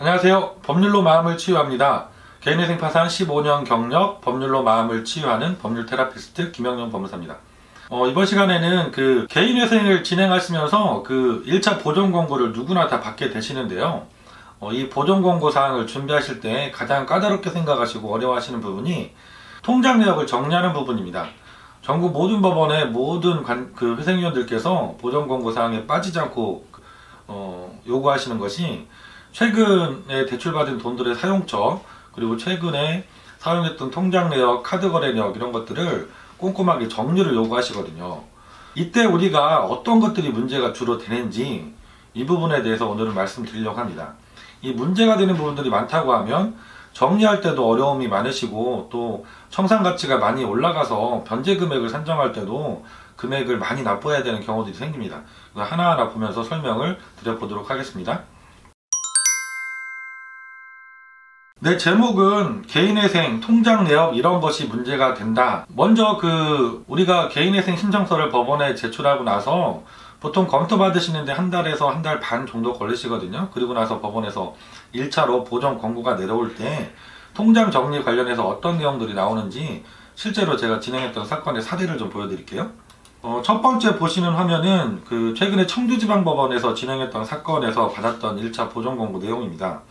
안녕하세요. 법률로 마음을 치유합니다. 개인회생 파산 15년 경력 법률로 마음을 치유하는 법률 테라피스트 김영용 법무사입니다. 이번 시간에는 개인회생을 진행하시면서 1차 보존 공고를 누구나 다 받게 되시는데요. 이 보존 공고 사항을 준비하실 때 가장 까다롭게 생각하시고 어려워하시는 부분이 통장 내역을 정리하는 부분입니다. 전국 모든 법원의 모든 회생위원들께서 보존 공고 사항에 빠지지 않고 요구하시는 것이 최근에 대출받은 돈들의 사용처, 그리고 최근에 사용했던 통장 내역, 카드 거래 내역 이런 것들을 꼼꼼하게 정리를 요구하시거든요. 이때 우리가 어떤 것들이 문제가 주로 되는지 이 부분에 대해서 오늘은 말씀드리려고 합니다. 이 문제가 되는 부분들이 많다고 하면 정리할 때도 어려움이 많으시고 또 청산 가치가 많이 올라가서 변제 금액을 산정할 때도 금액을 많이 납부해야 되는 경우들이 생깁니다. 하나하나 보면서 설명을 드려보도록 하겠습니다. 네, 제목은 개인회생, 통장 내역 이런 것이 문제가 된다. 먼저 우리가 개인회생 신청서를 법원에 제출하고 나서 보통 검토 받으시는데 한 달에서 한 달 반 정도 걸리시거든요. 그리고 나서 법원에서 1차로 보존 권고가 내려올 때 통장 정리 관련해서 어떤 내용들이 나오는지 실제로 제가 진행했던 사건의 사례를 좀 보여드릴게요. 첫 번째 보시는 화면은 최근에 청주지방법원에서 진행했던 사건에서 받았던 1차 보존 권고 내용입니다.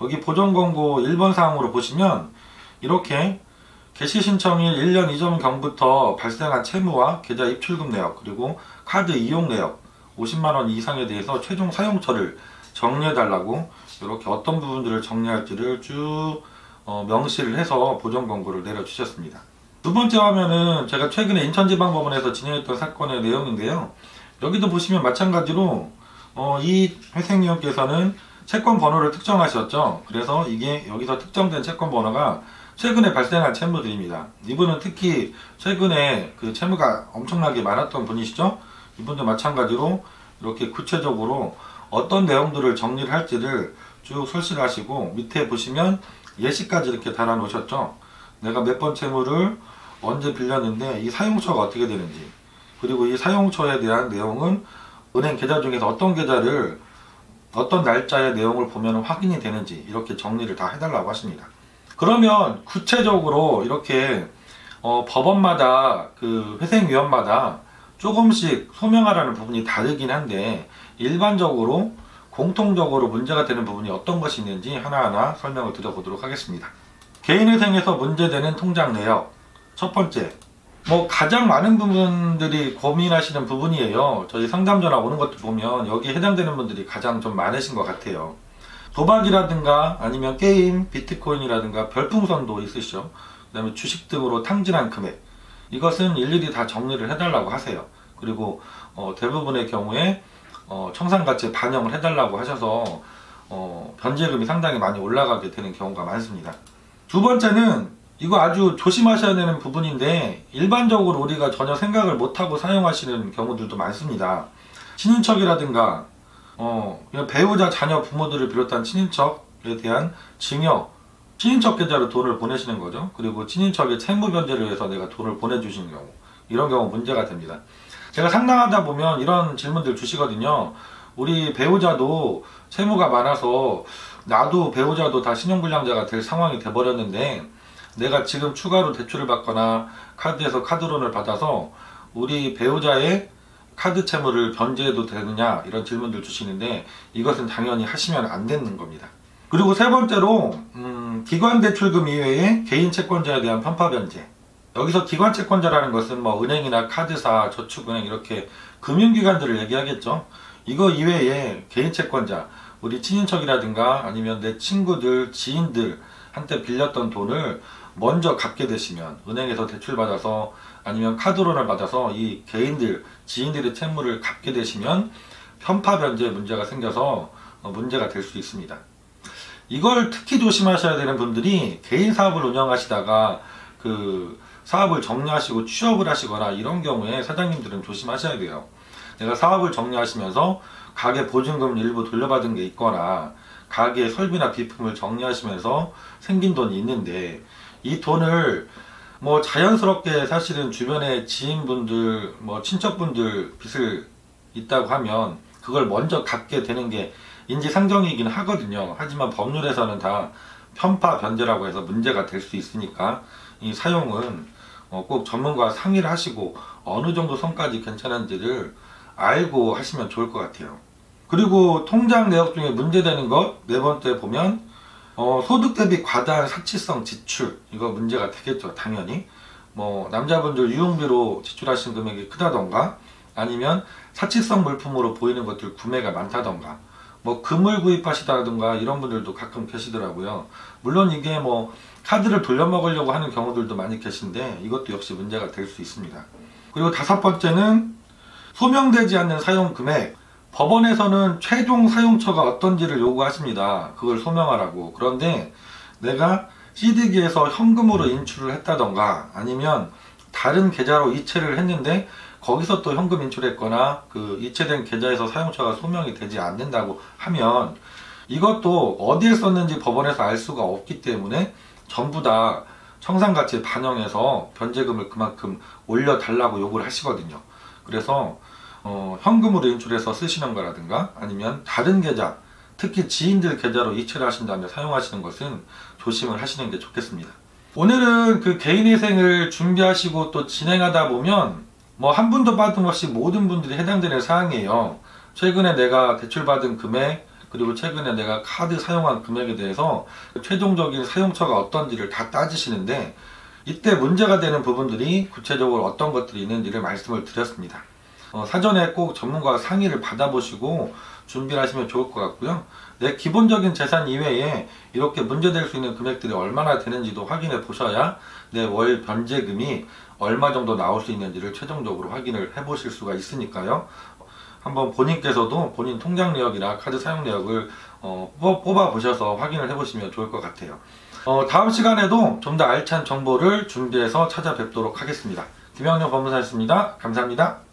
여기 보존 권고 1번 사항으로 보시면 이렇게 개시 신청일 1년 이전경부터 발생한 채무와 계좌 입출금 내역, 그리고 카드 이용 내역 50만원 이상에 대해서 최종 사용처를 정리해달라고 이렇게 어떤 부분들을 정리할지를 쭉 명시를 해서 보존 권고를 내려주셨습니다. 두 번째 화면은 제가 최근에 인천지방법원에서 진행했던 사건의 내용인데요. 여기도 보시면 마찬가지로 이 회생위원께서는 채권 번호를 특정하셨죠. 그래서 이게 여기서 특정된 채권 번호가 최근에 발생한 채무들입니다. 이분은 특히 최근에 채무가 엄청나게 많았던 분이시죠. 이분도 마찬가지로 이렇게 구체적으로 어떤 내용들을 정리를 할지를 쭉 설치를 하시고 밑에 보시면 예시까지 이렇게 달아 놓으셨죠. 내가 몇 번 채무를 언제 빌렸는데 이 사용처가 어떻게 되는지, 그리고 이 사용처에 대한 내용은 은행 계좌 중에서 어떤 계좌를 어떤 날짜의 내용을 보면 확인이 되는지 이렇게 정리를 다 해달라고 하십니다. 그러면 구체적으로 이렇게 법원마다 회생위원마다 조금씩 소명하라는 부분이 다르긴 한데 일반적으로 공통적으로 문제가 되는 부분이 어떤 것이 있는지 하나하나 설명을 드려보도록 하겠습니다. 개인회생에서 문제되는 통장 내역, 첫 번째, 가장 많은 분들이 고민하시는 부분이에요. 저희 상담 전화 오는 것도 보면 여기에 해당되는 분들이 가장 좀 많으신 것 같아요. 도박이라든가 아니면 게임, 비트코인이라든가 별풍선도 있으시죠. 그 다음에 주식 등으로 탕진한 금액, 이것은 일일이 다 정리를 해달라고 하세요. 그리고 대부분의 경우에 청산가치에 반영을 해달라고 하셔서 변제금이 상당히 많이 올라가게 되는 경우가 많습니다. 두 번째는 이거 아주 조심하셔야 되는 부분인데 일반적으로 우리가 전혀 생각을 못하고 사용하시는 경우들도 많습니다. 친인척이라든가 배우자, 자녀, 부모들을 비롯한 친인척에 대한 증여, 친인척 계좌로 돈을 보내시는 거죠. 그리고 친인척의 채무 변제를 위해서 내가 돈을 보내주시는 경우, 이런 경우 문제가 됩니다. 제가 상담하다 보면 이런 질문들 주시거든요. 우리 배우자도 채무가 많아서 나도 배우자도 다 신용불량자가 될 상황이 돼버렸는데 내가 지금 추가로 대출을 받거나 카드에서 카드론을 받아서 우리 배우자의 카드 채무를 변제해도 되느냐, 이런 질문들 주시는데 이것은 당연히 하시면 안 되는 겁니다. 그리고 세 번째로 기관 대출금 이외에 개인 채권자에 대한 편파 변제. 여기서 기관 채권자라는 것은 은행이나 카드사, 저축은행 이렇게 금융기관들을 얘기하겠죠. 이거 이외에 개인 채권자, 우리 친인척이라든가 아니면 내 친구들, 지인들 한테 빌렸던 돈을 먼저 갚게 되시면, 은행에서 대출 받아서 아니면 카드론을 받아서 이 개인들, 지인들의 채무를 갚게 되시면 편파 변제 문제가 생겨서 문제가 될 수 있습니다. 이걸 특히 조심하셔야 되는 분들이 개인 사업을 운영하시다가 사업을 정리하시고 취업을 하시거나 이런 경우에 사장님들은 조심하셔야 돼요. 내가 사업을 정리하시면서 가게 보증금 일부 돌려받은 게 있거나 가게 설비나 비품을 정리하시면서 생긴 돈이 있는데 이 돈을 자연스럽게 사실은 주변의 지인분들, 친척분들 빚을 있다고 하면 그걸 먼저 갚게 되는 게 인지상정이긴 하거든요. 하지만 법률에서는 다 편파 변제라고 해서 문제가 될 수 있으니까 이 사용은 꼭 전문가와 상의를 하시고 어느 정도 선까지 괜찮은지를 알고 하시면 좋을 것 같아요. 그리고 통장 내역 중에 문제되는 것 네 번째 보면 소득 대비 과다한 사치성 지출, 이거 문제가 되겠죠. 당연히 뭐 남자분들 유흥비로 지출하신 금액이 크다던가 아니면 사치성 물품으로 보이는 것들 구매가 많다던가 뭐 금을 구입하시다던가 이런 분들도 가끔 계시더라고요. 물론 이게 뭐 카드를 돌려먹으려고 하는 경우들도 많이 계신데 이것도 역시 문제가 될 수 있습니다. 그리고 다섯 번째는 소명되지 않는 사용 금액. 법원에서는 최종 사용처가 어떤지를 요구하십니다. 그걸 소명하라고. 그런데 내가 CD기에서 현금으로 인출을 했다던가 아니면 다른 계좌로 이체를 했는데 거기서 또 현금 인출했거나 그 이체된 계좌에서 사용처가 소명이 되지 않는다고 하면 이것도 어디에 썼는지 법원에서 알 수가 없기 때문에 전부 다 청산가치에 반영해서 변제금을 그만큼 올려달라고 요구를 하시거든요. 그래서 현금으로 인출해서 쓰시는 거라든가 아니면 다른 계좌, 특히 지인들 계좌로 이체를 하신 다음에 사용하시는 것은 조심을 하시는 게 좋겠습니다. 오늘은 그 개인회생을 준비하시고 또 진행하다 보면 뭐 한 분도 빠짐없이 모든 분들이 해당되는 사항이에요. 최근에 내가 대출받은 금액, 그리고 최근에 내가 카드 사용한 금액에 대해서 최종적인 사용처가 어떤지를 다 따지시는데 이때 문제가 되는 부분들이 구체적으로 어떤 것들이 있는지를 말씀을 드렸습니다. 사전에 꼭 전문가와 상의를 받아보시고 준비를 하시면 좋을 것 같고요. 내 기본적인 재산 이외에 이렇게 문제될 수 있는 금액들이 얼마나 되는지도 확인해 보셔야 내 월 변제금이 얼마 정도 나올 수 있는지를 최종적으로 확인을 해 보실 수가 있으니까요. 한번 본인께서도 본인 통장 내역이나 카드 사용 내역을 뽑아 보셔서 확인을 해 보시면 좋을 것 같아요. 다음 시간에도 좀 더 알찬 정보를 준비해서 찾아뵙도록 하겠습니다. 김영렬 법무사였습니다. 감사합니다.